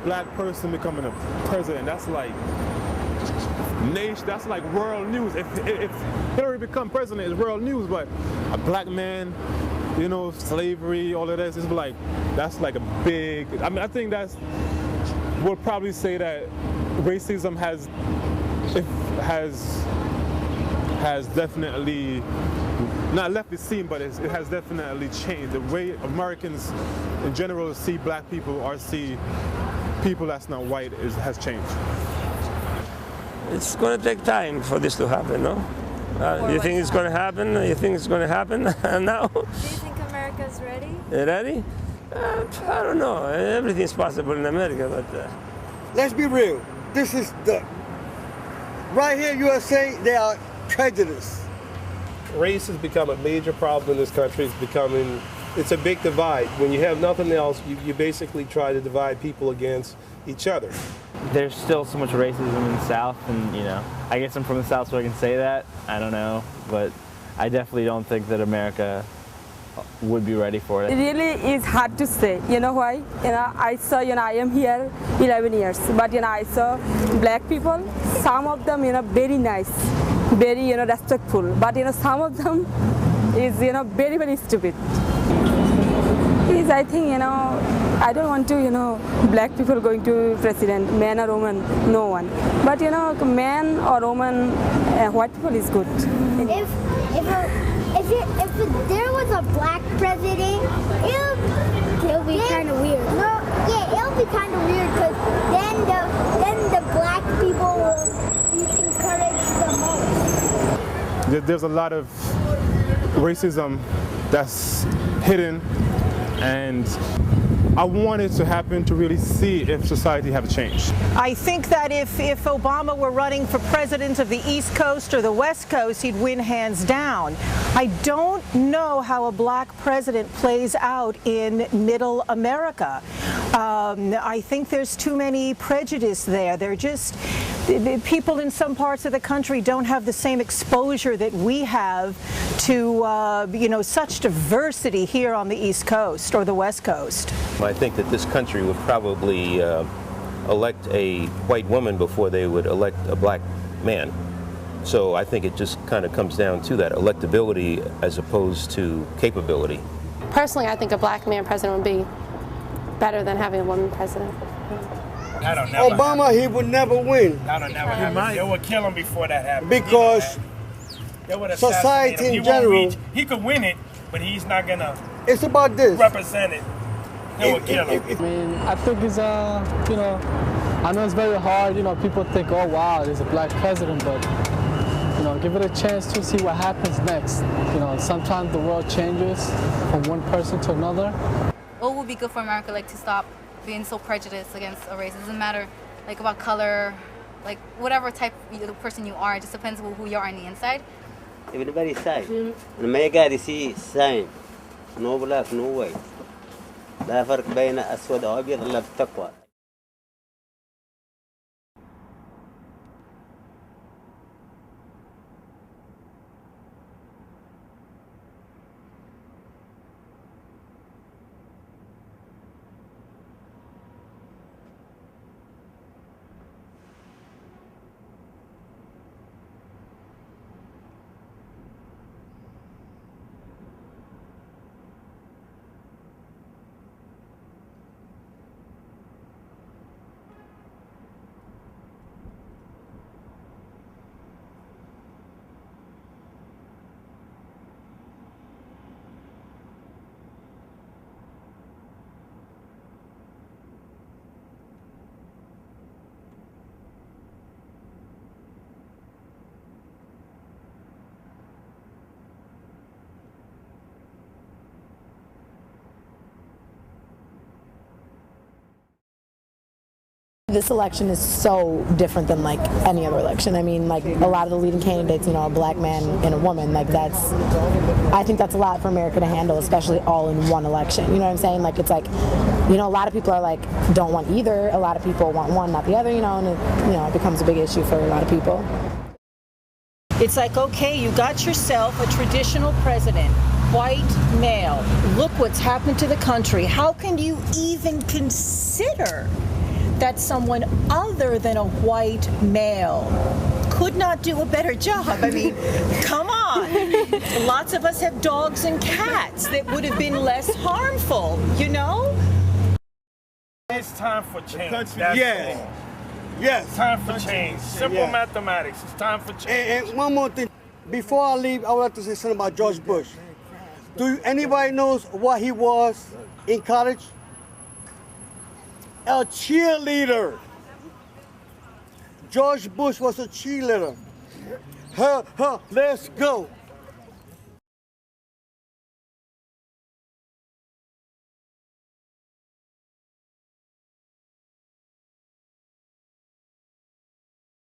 black person becoming a president, that's like that's like world news. If Hillary become president, it's world news. But a black man, you know, slavery, all of this, is like, that's like a big. I mean, I think we'll probably say that racism has definitely not left the scene, but it has definitely changed. The way Americans in general see black people or see people that's not white has changed. It's going to take time for this to happen, no? You think it's going to happen? You think it's going to happen now? Do you think America's ready? Ready? I don't know. Everything's possible in America, but... Let's be real. This is right here, USA, they are prejudiced. Race has become a major problem in this country. It's a big divide. When you have nothing else, you basically try to divide people against each other. There's still so much racism in the South, and you know, I guess I'm from the South, so I can say that. I don't know, but I definitely don't think that America would be ready for it. It really is hard to say. You know why? You know, I saw, you know, I am here 11 years, but you know, I saw black people. Some of them, you know, very nice, very, you know, respectful, but you know, some of them is, you know, very, very stupid. I think, you know, I don't want to, you know, black people going to president, man or woman, no one. But you know, man or woman, white people is good. If there was a black president, it'll be kind of weird. No, yeah, it'll be kind of weird because then the black people will be encouraged the most. There's a lot of racism that's hidden, and I want it to happen to really see if society have changed. I think that if Obama were running for president of the East Coast or the West Coast, he'd win hands down. I don't know how a black president plays out in middle America. I think there's too many prejudice there. They're just, people in some parts of the country don't have the same exposure that we have to, you know, such diversity here on the East Coast or the West Coast. I think that this country would probably elect a white woman before they would elect a black man. So I think it just kind of comes down to that electability as opposed to capability. Personally, I think a black man president would be better than having a woman president. Obama, he would never win. That'll never happen. They would kill him before that happened. Because society in general, he could win it, but he's not gonna. It's about this. Represent it. They would kill him. I mean, I think it's you know, I know it's very hard. You know, people think, oh wow, there's a black president, but you know, give it a chance to see what happens next. You know, sometimes the world changes from one person to another. What would be good for America, like, to stop being so prejudiced against a race? It doesn't matter, like, about color, like, whatever type of person you are. It just depends on who you are on the inside. Everybody same. America is the same. No black, no white. لا فرق بين أسود وأبيض إلا بالتقوى. This election is so different than like any other election. I mean, like a lot of the leading candidates, you know, a black man and a woman, like I think that's a lot for America to handle, especially all in one election. You know what I'm saying? Like it's like, you know, a lot of people are like, don't want either. A lot of people want one, not the other, you know, and it becomes a big issue for a lot of people. It's like, okay, you got yourself a traditional president, white male. Look what's happened to the country. How can you even consider that someone other than a white male could not do a better job. I mean, come on. Lots of us have dogs and cats that would have been less harmful, you know? It's time for change. Yes. All. Yes. It's time for change. Simple mathematics. It's time for change. And one more thing. Before I leave, I would like to say something about George Bush. Anybody knows what he was in college? A cheerleader. George Bush was a cheerleader. Let's go.